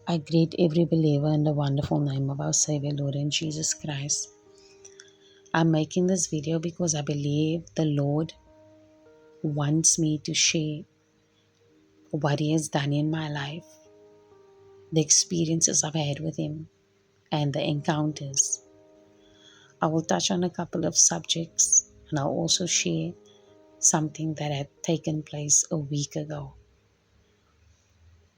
I greet every believer in the wonderful name of our Savior, Lord and Jesus Christ. I'm making this video because I believe the Lord wants me to share what He has done in my life, the experiences I've had with Him, and the encounters. I will touch on a couple of subjects and I'll also share something that had taken place a week ago.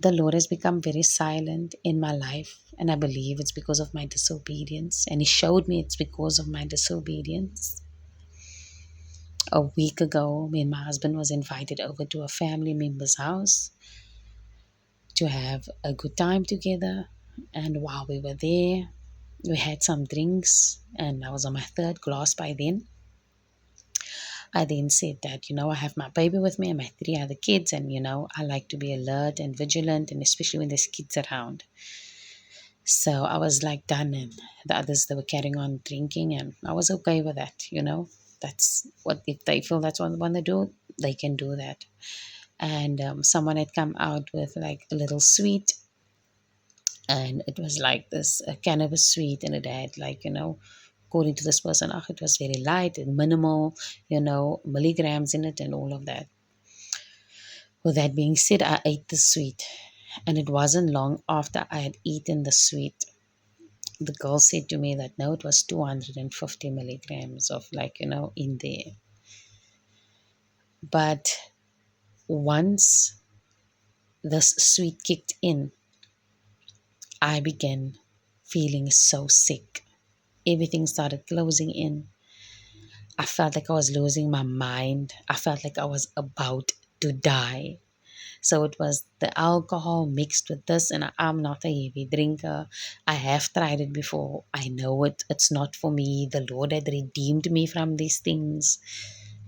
The Lord has become very silent in my life, and I believe it's because of my disobedience. And He showed me it's because of my disobedience. A week ago, me and my husband was invited over to a family member's house to have a good time together. And while we were there, we had some drinks, and I was on my third glass by then. I then said that, I have my baby with me and my three other kids, and, I like to be alert and vigilant, and especially when there's kids around. So I was like done, and the others, they were carrying on drinking, and I was okay with that. That's what, if they feel that's what they want to do, they can do that. And someone had come out with like a little sweet, and it was like this a cannabis sweet, and it had like, according to this person, it was very light and minimal, milligrams in it and all of that. With that being said, I ate the sweet, and it wasn't long after I had eaten the sweet, the girl said to me that no, it was 250 milligrams of like, in there. But once this sweet kicked in, I began feeling so sick. Everything started closing in. I felt like I was losing my mind. I felt like I was about to die. So it was the alcohol mixed with this, and I'm not a heavy drinker. I have tried it before. I know it's not for me. The Lord had redeemed me from these things.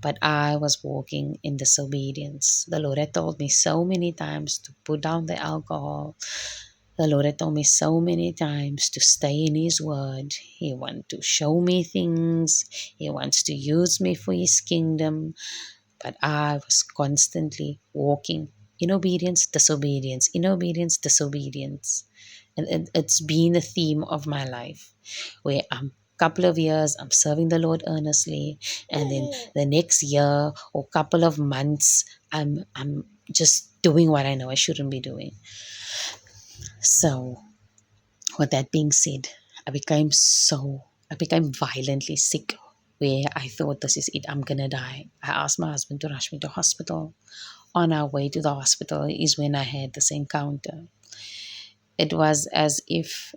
But I was walking in disobedience. The Lord had told me so many times to put down the alcohol. The Lord had told me so many times to stay in His Word. He wants to show me things. He wants to use me for His kingdom. But I was constantly walking in obedience, disobedience, in obedience, disobedience. And it's been a theme of my life where I'm couple of years I'm serving the Lord earnestly, and then the next year or couple of months I'm just doing what I know I shouldn't be doing. So with that being said, I became violently sick, where I thought, this is it, I'm gonna die. I asked my husband to rush me to hospital. On our way to the hospital is when I had this encounter. It was as if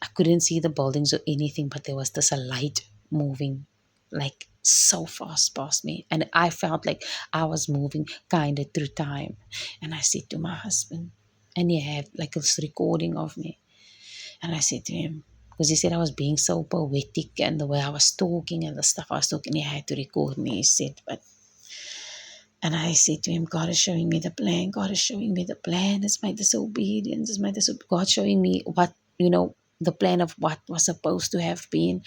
I couldn't see the buildings or anything, but there was this a light moving like so fast past me. And I felt like I was moving kind of through time. And I said to my husband, and he had like this recording of me. And I said to him, because he said I was being so poetic and the way I was talking and the stuff I was talking, he had to record me. He said, and I said to him, God is showing me the plan. God is showing me the plan. It's my disobedience. God showing me what, the plan of what was supposed to have been.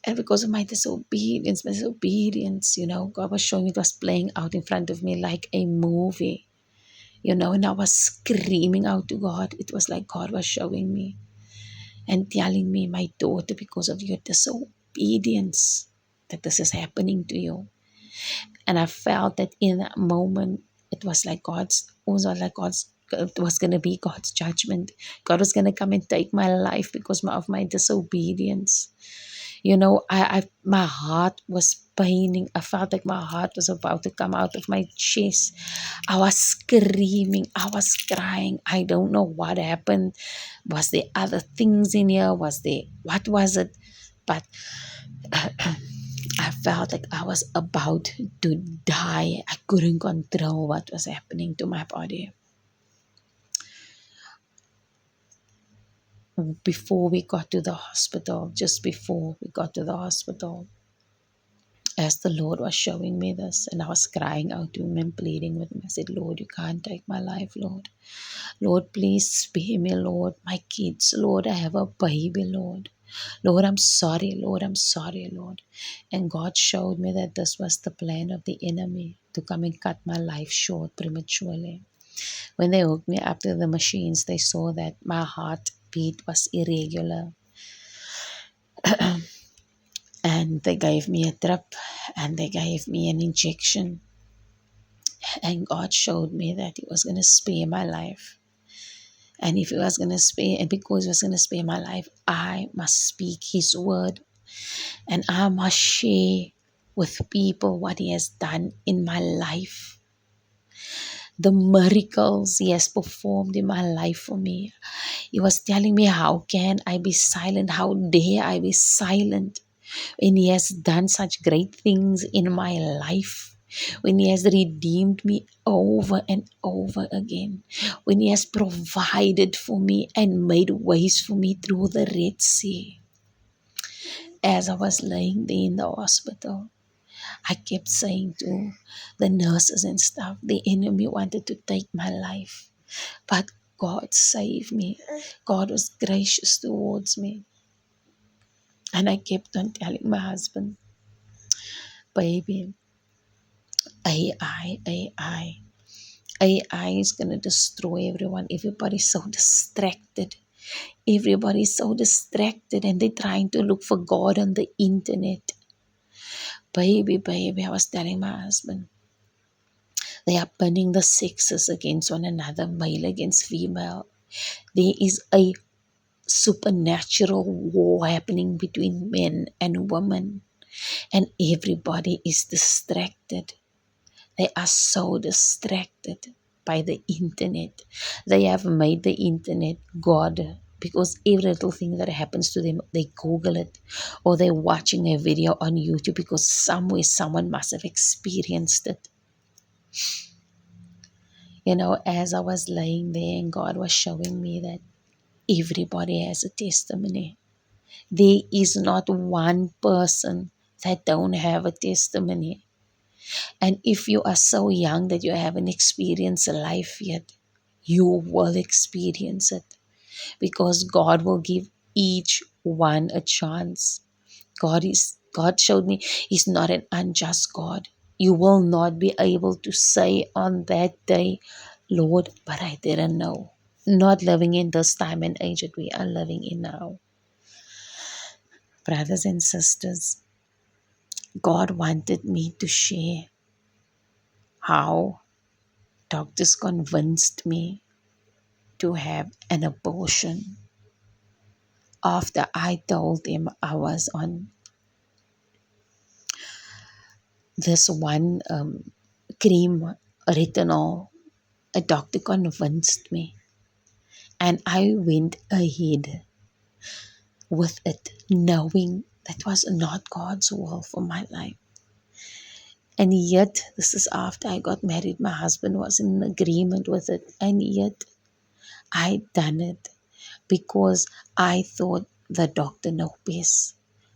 And because of my disobedience, God was showing me, it was playing out in front of me like a movie, and I was screaming out to God. It was like God was showing me and telling me, my daughter, because of your disobedience, that this is happening to you. And I felt that in that moment, it was like it was going to be God's judgment. God was going to come and take my life because of my disobedience. My heart was paining. I felt like my heart was about to come out of my chest. I was screaming. I was crying. I don't know what happened. Was there other things in here? What was it? But I felt like I was about to die. I couldn't control what was happening to my body. Before we got to the hospital, just before we got to the hospital, as the Lord was showing me this, and I was crying out to Him and pleading with Him, I said, Lord, you can't take my life, Lord. Lord, please spare me, Lord. My kids, Lord, I have a baby, Lord. Lord, I'm sorry, Lord. I'm sorry, Lord. And God showed me that this was the plan of the enemy to come and cut my life short prematurely. When they hooked me up to the machines, they saw that my heartbeat was irregular. And they gave me a drip and they gave me an injection. And God showed me that He was going to spare my life. And if He was going to spare, and because He was going to spare my life, I must speak His word. And I must share with people what He has done in my life. The miracles He has performed in my life for me. He was telling me, how can I be silent? How dare I be silent? When He has done such great things in my life. When He has redeemed me over and over again. When He has provided for me and made ways for me through the Red Sea. As I was laying there in the hospital, I kept saying to the nurses and stuff, the enemy wanted to take my life. But God saved me. God was gracious towards me. And I kept on telling my husband, baby, AI is going to destroy everyone. Everybody's so distracted. Everybody's so distracted and they're trying to look for God on the internet. Baby, I was telling my husband, they are pinning the sexes against one another, male against female. There is a supernatural war happening between men and women, and everybody is distracted. They are so distracted by the internet. They have made the internet God because every little thing that happens to them, they Google it or they're watching a video on YouTube because somewhere someone must have experienced it. As I was laying there and God was showing me that everybody has a testimony. There is not one person that don't have a testimony. And if you are so young that you haven't experienced life yet, you will experience it because God will give each one a chance. God showed me He's not an unjust God. You will not be able to say on that day, Lord, but I didn't know. Not living in this time and age that we are living in now. Brothers and sisters, God wanted me to share how doctors convinced me to have an abortion after I told them I was on this one cream, retinol. A doctor convinced me, and I went ahead with it, knowing that was not God's will for my life. And yet, this is after I got married. My husband was in agreement with it, and yet I done it because I thought the doctor knows best.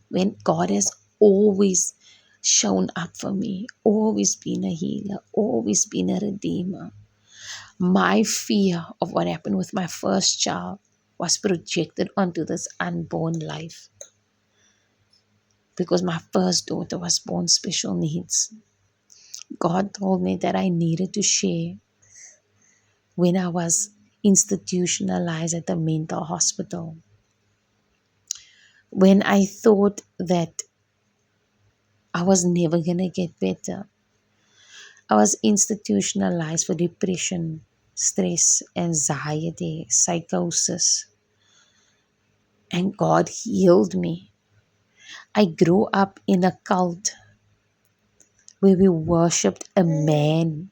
When God has always shown up for me, always been a healer, always been a redeemer. My fear of what happened with my first child was projected onto this unborn life because my first daughter was born special needs. God told me that I needed to share when I was institutionalized at the mental hospital. When I thought that I was never going to get better. I was institutionalized for depression, stress, anxiety, psychosis. And God healed me. I grew up in a cult where we worshipped a man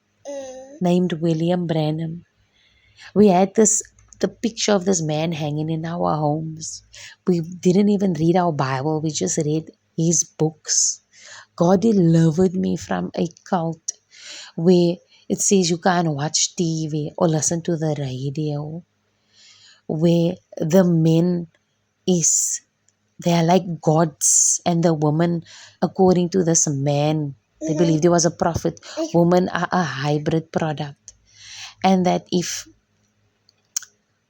named William Branham. We had the picture of this man hanging in our homes. We didn't even read our Bible. We just read his books. God delivered me from a cult where it says you can't watch TV or listen to the radio, where the men they're like gods and the woman, according to this man, they believe there was a prophet, women are a hybrid product. And that if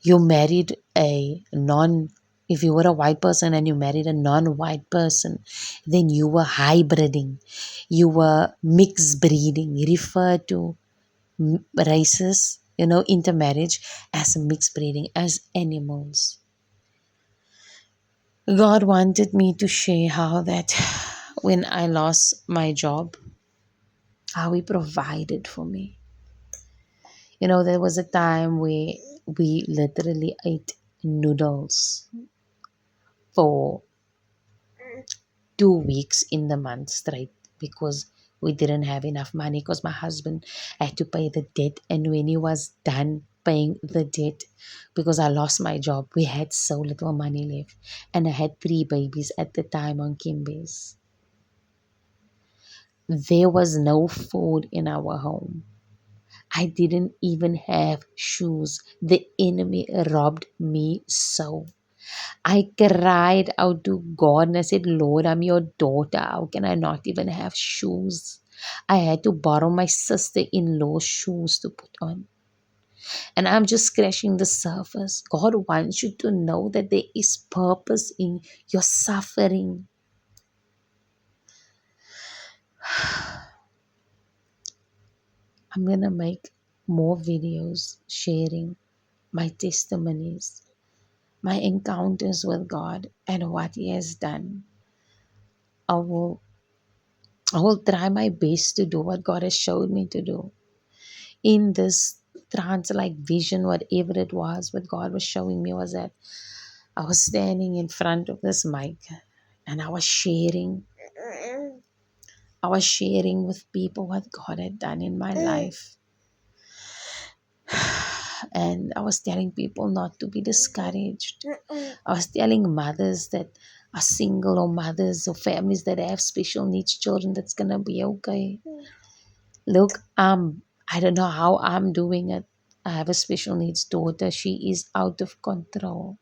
you married if you were a white person and you married a non-white person, then you were hybriding. You were mixed breeding, referred to races intermarriage, as mixed breeding, as animals. God wanted me to share how that when I lost my job, how He provided for me. There was a time where we literally ate noodles for 2 weeks in the month straight because we didn't have enough money because my husband had to pay the debt. And when he was done paying the debt, because I lost my job, we had so little money left. And I had 3 babies at the time on Kimbe's. There was no food in our home. I didn't even have shoes. The enemy robbed me so. I cried out to God and I said, Lord, I'm your daughter. How can I not even have shoes? I had to borrow my sister-in-law's shoes to put on. And I'm just scratching the surface. God wants you to know that there is purpose in your suffering. I'm going to make more videos sharing my testimonies, my encounters with God and what He has done. I will try my best to do what God has showed me to do. In this trance-like vision, whatever it was, what God was showing me was that I was standing in front of this mic and I was sharing with people what God had done in my life. And I was telling people not to be discouraged. I was telling mothers that are single, or mothers or families that have special needs children, that's going to be okay. Look, I don't know how I'm doing it. I have a special needs daughter. She is out of control.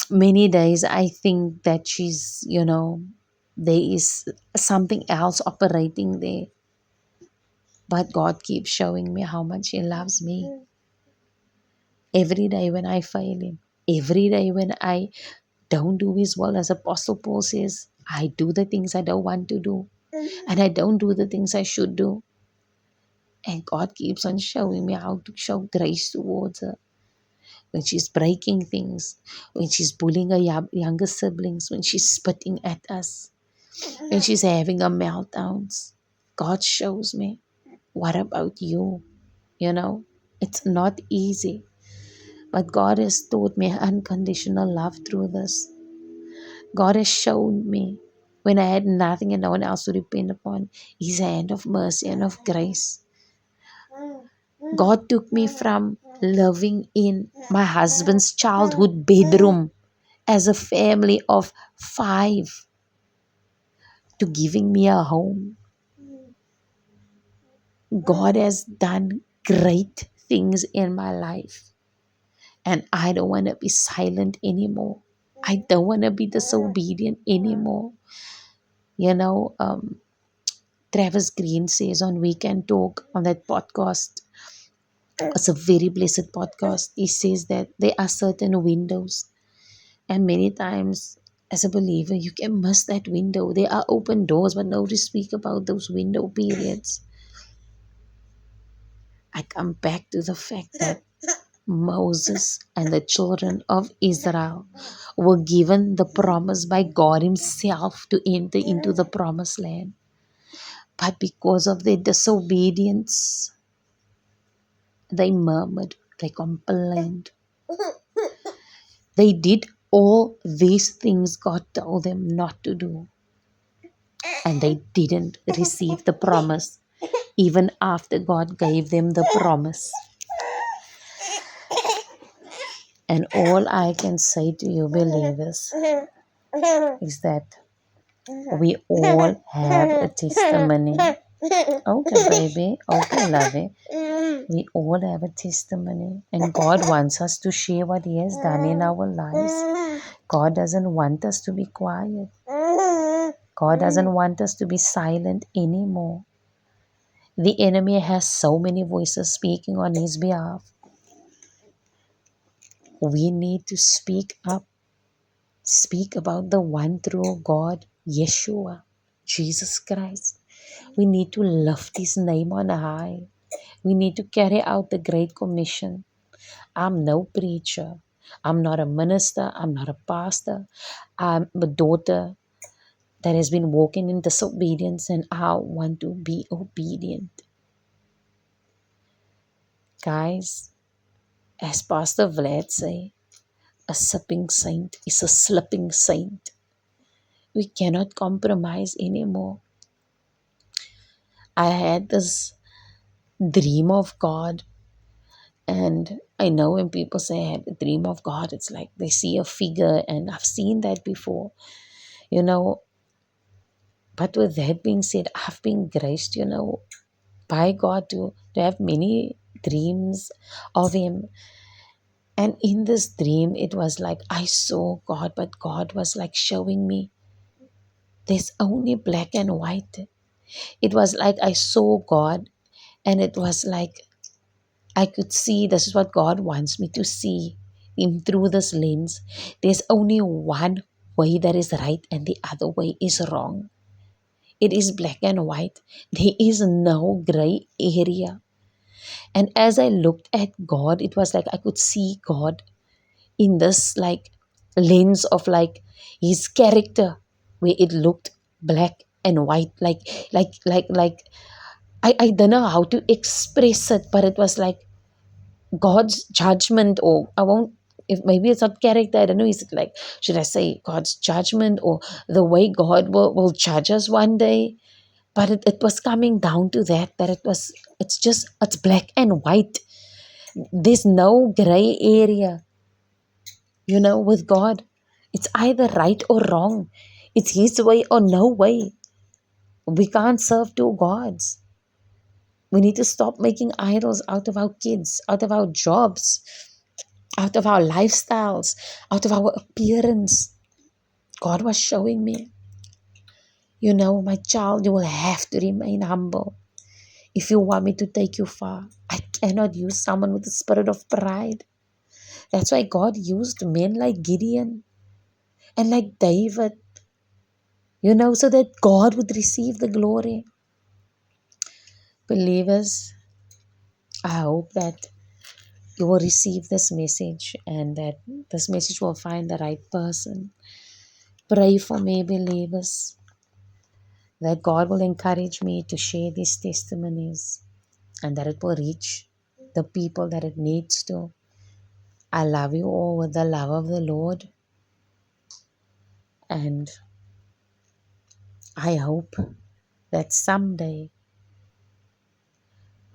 Many days I think that there is something else operating there. But God keeps showing me how much He loves me. Every day when I fail Him, every day when I don't do His will, as Apostle Paul says, I do the things I don't want to do. And I don't do the things I should do. And God keeps on showing me how to show grace towards her. When she's breaking things, when she's bullying her younger siblings, when she's spitting at us, when she's having her meltdowns, God shows me, what about you? It's not easy. But God has taught me unconditional love through this. God has shown me when I had nothing and no one else to depend upon, His hand of mercy and of grace. God took me from living in my husband's childhood bedroom as a family of 5 to giving me a home. God has done great things in my life. And I don't want to be silent anymore. I don't want to be disobedient anymore. Travis Green says on We Can Talk, on that podcast, it's a very blessed podcast. He says that there are certain windows, and many times as a believer you can miss that window. There are open doors, but nobody speak about those window periods. I come back to the fact that Moses and the children of Israel were given the promise by God Himself to enter into the promised land. But because of their disobedience, they murmured, they complained. They did all these things God told them not to do. And they didn't receive the promise, even after God gave them the promise. And all I can say to you, believers, is that we all have a testimony. Okay, baby. Okay, lovey. We all have a testimony. And God wants us to share what He has done in our lives. God doesn't want us to be quiet. God doesn't want us to be silent anymore. The enemy has so many voices speaking on his behalf. We need to speak up. Speak about the one true God, Yeshua, Jesus Christ. We need to lift His name on high. We need to carry out the Great Commission. I'm no preacher. I'm not a minister. I'm not a pastor. I'm a daughter that has been walking in disobedience, and I want to be obedient. Guys, as Pastor Vlad say, a sipping saint is a slipping saint. We cannot compromise anymore. I had this dream of God, and I know when people say I had a dream of God, it's like they see a figure, and I've seen that before, you know. But with that being said, I've been graced, by God to have many dreams of Him. And in this dream, it was like I saw God, but God was like showing me there's only black and white. It was like I saw God, and it was like I could see this is what God wants me to see Him through this lens. There's only one way that is right, and the other way is wrong. It is black and white. There is no gray area. And as I looked at God, it was like I could see God in this like lens of like His character, where it looked black and white, like I don't know how to express it, but it was like God's judgment, or I won't, if maybe it's not character, I don't know, is it like, should I say God's judgment, or the way God will judge us one day? But it was coming down to that it's black and white. There's no gray area, with God. It's either right or wrong. It's His way or no way. We can't serve two gods. We need to stop making idols out of our kids, out of our jobs, out of our lifestyles, out of our appearance. God was showing me, my child, you will have to remain humble. If you want me to take you far, I cannot use someone with a spirit of pride. That's why God used men like Gideon and like David, so that God would receive the glory. Believers, I hope that you will receive this message and that this message will find the right person. Pray for me, believers, that God will encourage me to share these testimonies and that it will reach the people that it needs to. I love you all with the love of the Lord, and I hope that someday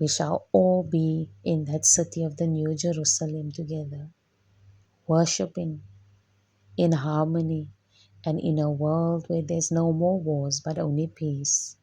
we shall all be in that city of the New Jerusalem together, worshiping in harmony and in a world where there's no more wars but only peace.